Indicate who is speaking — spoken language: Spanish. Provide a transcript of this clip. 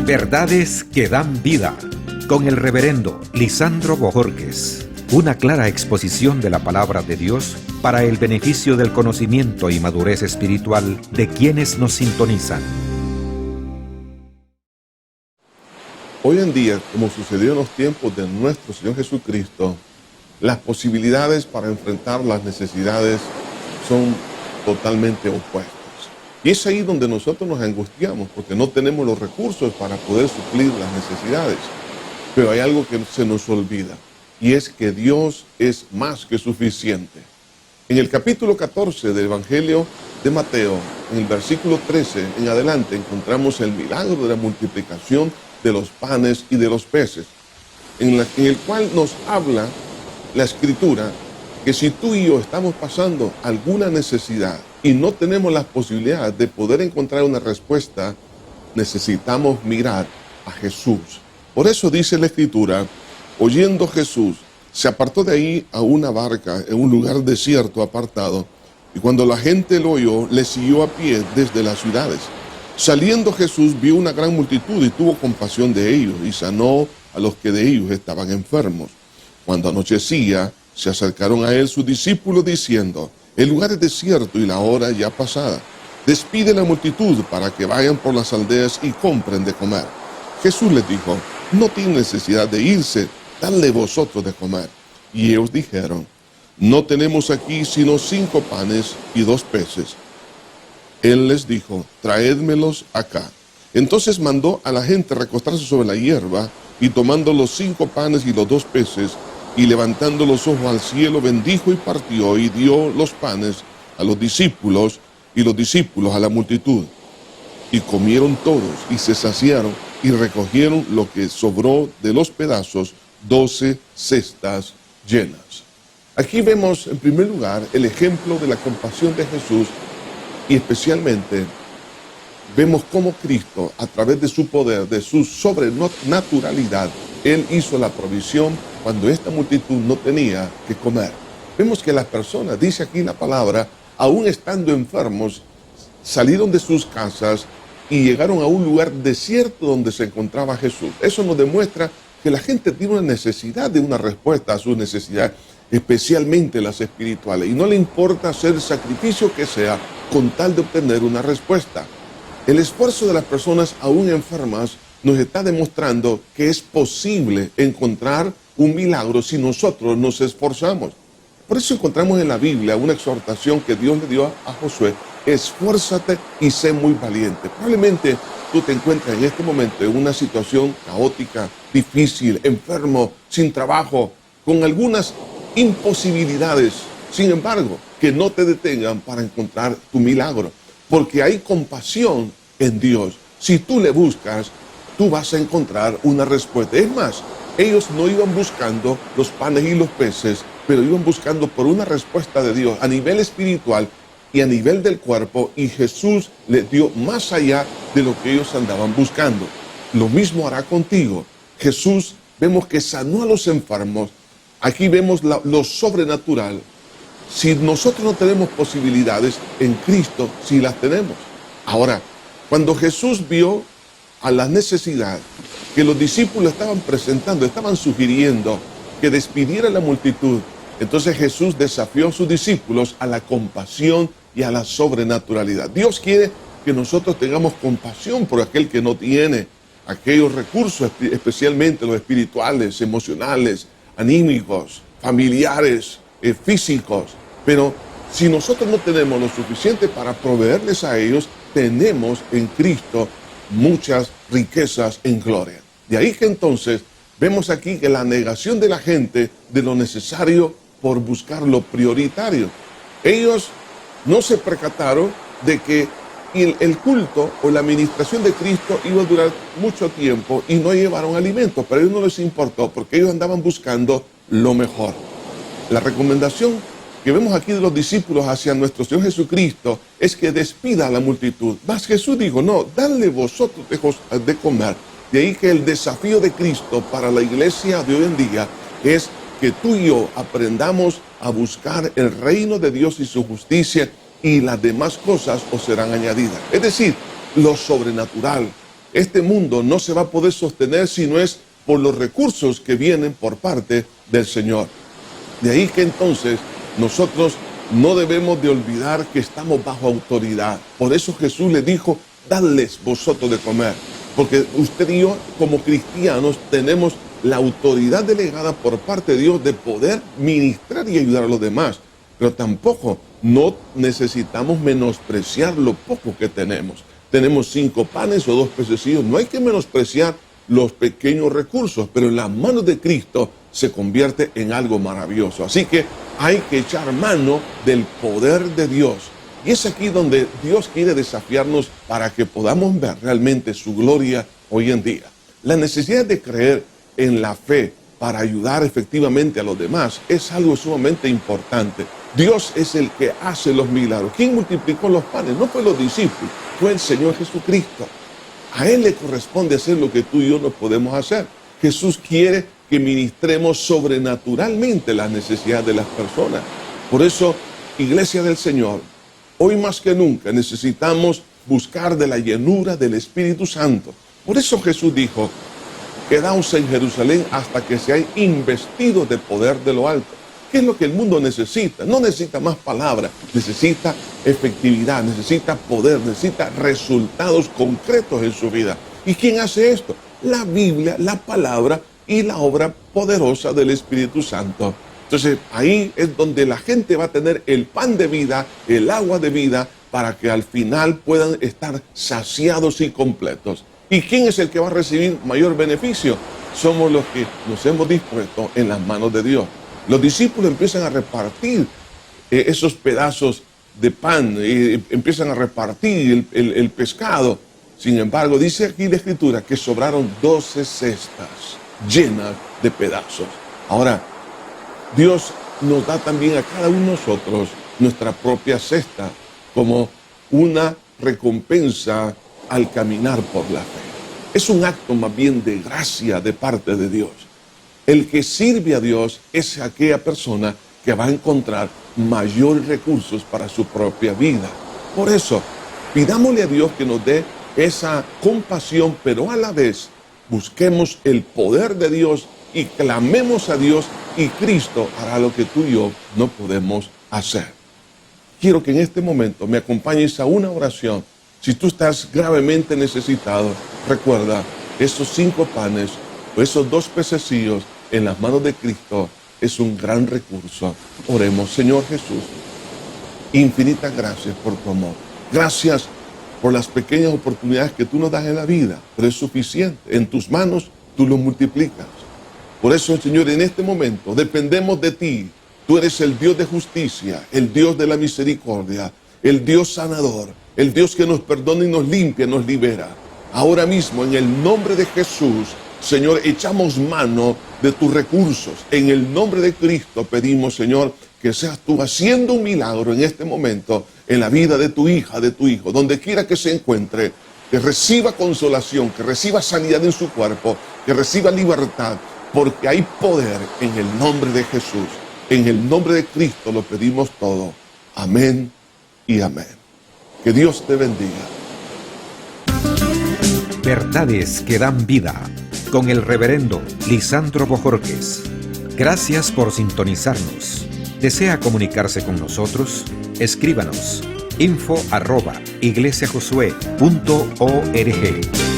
Speaker 1: Verdades que dan vida, con el reverendo Lisandro Bojorquez. Una clara exposición de la palabra de Dios para el beneficio del conocimiento y madurez espiritual de quienes nos sintonizan.
Speaker 2: Hoy en día, como sucedió en los tiempos de nuestro Señor Jesucristo, las posibilidades para enfrentar las necesidades son totalmente opuestas. Y es ahí donde nosotros nos angustiamos, porque no tenemos los recursos para poder suplir las necesidades. Pero hay algo que se nos olvida, y es que Dios es más que suficiente. En el capítulo 14 del Evangelio de Mateo, en el versículo 13 en adelante, encontramos el milagro de la multiplicación de los panes y de los peces, en el cual nos habla la Escritura que si tú y yo estamos pasando alguna necesidad y no tenemos las posibilidades de poder encontrar una respuesta, necesitamos mirar a Jesús. Por eso dice la Escritura, oyendo Jesús, se apartó de ahí a una barca en un lugar desierto apartado, y cuando la gente lo oyó, le siguió a pie desde las ciudades. Saliendo Jesús vio una gran multitud y tuvo compasión de ellos, y sanó a los que de ellos estaban enfermos. Cuando anochecía, se acercaron a él sus discípulos diciendo, el lugar es desierto y la hora ya pasada. Despide la multitud para que vayan por las aldeas y compren de comer. Jesús les dijo, no tienen necesidad de irse, dadle vosotros de comer. Y ellos dijeron, no tenemos aquí sino 5 panes y 2 peces. Él les dijo, traédmelos acá. Entonces mandó a la gente recostarse sobre la hierba, y tomando los 5 panes y los 2 peces, y levantando los ojos al cielo, bendijo y partió, y dio los panes a los discípulos, y los discípulos a la multitud. Y comieron todos, y se saciaron, y recogieron lo que sobró de los pedazos, 12 cestas llenas. Aquí vemos, en primer lugar, el ejemplo de la compasión de Jesús, y especialmente vemos cómo Cristo, a través de su poder, de su sobrenaturalidad, Él hizo la provisión cuando esta multitud no tenía que comer. Vemos que las personas, dice aquí la palabra, aún estando enfermos, salieron de sus casas y llegaron a un lugar desierto donde se encontraba Jesús. Eso nos demuestra que la gente tiene una necesidad de una respuesta a sus necesidades, especialmente las espirituales, y no le importa hacer el sacrificio que sea con tal de obtener una respuesta. El esfuerzo de las personas aún enfermas nos está demostrando que es posible encontrar un milagro si nosotros nos esforzamos. Por eso encontramos en la Biblia una exhortación que Dios le dio a Josué: esfuérzate y sé muy valiente. Probablemente tú te encuentras en este momento en una situación caótica, difícil, enfermo, sin trabajo, con algunas imposibilidades. Sin embargo, que no te detengan para encontrar tu milagro, porque hay compasión en Dios. Si tú le buscas, tú vas a encontrar una respuesta. Es más, ellos no iban buscando los panes y los peces, pero iban buscando por una respuesta de Dios a nivel espiritual y a nivel del cuerpo, y Jesús les dio más allá de lo que ellos andaban buscando. Lo mismo hará contigo. Jesús, vemos que sanó a los enfermos. Aquí vemos lo sobrenatural. Si nosotros no tenemos posibilidades, en Cristo sí las tenemos. Ahora, cuando Jesús vio a la necesidad que los discípulos estaban presentando, estaban sugiriendo que despidiera la multitud, entonces Jesús desafió a sus discípulos a la compasión y a la sobrenaturalidad. Dios quiere que nosotros tengamos compasión por aquel que no tiene aquellos recursos, especialmente los espirituales, emocionales, anímicos, familiares, físicos. Pero si nosotros no tenemos lo suficiente para proveerles a ellos, tenemos en Cristo muchas riquezas en gloria. De ahí que entonces vemos aquí que la negación de la gente de lo necesario por buscar lo prioritario. Ellos no se percataron de que el culto o la administración de Cristo iba a durar mucho tiempo y no llevaron alimentos, pero a ellos no les importó porque ellos andaban buscando lo mejor. La recomendación que vemos aquí de los discípulos hacia nuestro Señor Jesucristo es que despida a la multitud. Mas Jesús dijo, no, dadle vosotros de comer. De ahí que el desafío de Cristo para la iglesia de hoy en día es que tú y yo aprendamos a buscar el reino de Dios y su justicia, y las demás cosas os serán añadidas. Es decir, lo sobrenatural, Este mundo no se va a poder sostener si no es por los recursos que vienen por parte del Señor. De ahí que entonces nosotros no debemos de olvidar que estamos bajo autoridad. Por eso Jesús le dijo, dadles vosotros de comer. Porque usted y yo como cristianos tenemos la autoridad delegada por parte de Dios de poder ministrar y ayudar a los demás. Pero tampoco no necesitamos menospreciar lo poco que tenemos. Tenemos 5 panes o 2 pececillos. No hay que menospreciar los pequeños recursos, pero en las manos de Cristo se convierte en algo maravilloso. Así que hay que echar mano del poder de Dios. Y es aquí donde Dios quiere desafiarnos para que podamos ver realmente su gloria hoy en día. La necesidad de creer en la fe para ayudar efectivamente a los demás es algo sumamente importante. Dios es el que hace los milagros. ¿Quién multiplicó los panes? No fue los discípulos, fue el Señor Jesucristo. A Él le corresponde hacer lo que tú y yo no podemos hacer. Jesús quiere que ministremos sobrenaturalmente las necesidades de las personas. Por eso, Iglesia del Señor, hoy más que nunca necesitamos buscar de la llenura del Espíritu Santo. Por eso Jesús dijo, quedaos en Jerusalén hasta que seáis investidos de poder de lo alto. ¿Qué es lo que el mundo necesita? No necesita más palabras, necesita efectividad, necesita poder, necesita resultados concretos en su vida. ¿Y quién hace esto? La Biblia, la palabra y la obra poderosa del Espíritu Santo. Entonces ahí es donde la gente va a tener el pan de vida, el agua de vida, para que al final puedan estar saciados y completos. ¿Y quién es el que va a recibir mayor beneficio? Somos los que nos hemos dispuesto en las manos de Dios. Los discípulos empiezan a repartir esos pedazos de pan, empiezan a repartir el pescado. Sin embargo, dice aquí la Escritura que sobraron 12 cestas llenas de pedazos. Ahora, Dios nos da también a cada uno de nosotros nuestra propia cesta como una recompensa al caminar por la fe. Es un acto más bien de gracia de parte de Dios. El que sirve a Dios es aquella persona que va a encontrar mayores recursos para su propia vida. Por eso, pidámosle a Dios que nos dé esa compasión, pero a la vez busquemos el poder de Dios y clamemos a Dios, y Cristo hará lo que tú y yo no podemos hacer. Quiero que en este momento me acompañes a una oración. Si tú estás gravemente necesitado, recuerda, esos 5 panes o esos 2 pececillos en las manos de Cristo es un gran recurso. Oremos. Señor Jesús, infinitas gracias por tu amor. Gracias por las pequeñas oportunidades que tú nos das en la vida, pero es suficiente. En tus manos tú lo multiplicas. Por eso, Señor, en este momento dependemos de ti. Tú eres el Dios de justicia, el Dios de la misericordia, el Dios sanador, el Dios que nos perdona y nos limpia, nos libera. Ahora mismo, en el nombre de Jesús, Señor, echamos mano de tus recursos. En el nombre de Cristo pedimos, Señor, que seas tú haciendo un milagro en este momento en la vida de tu hija, de tu hijo, donde quiera que se encuentre, que reciba consolación, que reciba sanidad en su cuerpo, que reciba libertad, porque hay poder en el nombre de Jesús. En el nombre de Cristo lo pedimos todo. Amén y amén. Que Dios te bendiga.
Speaker 1: Verdades que dan vida, con el reverendo Lisandro Bojorquez. Gracias por sintonizarnos. ¿Desea comunicarse con nosotros? Escríbanos info@iglesiajosué.org.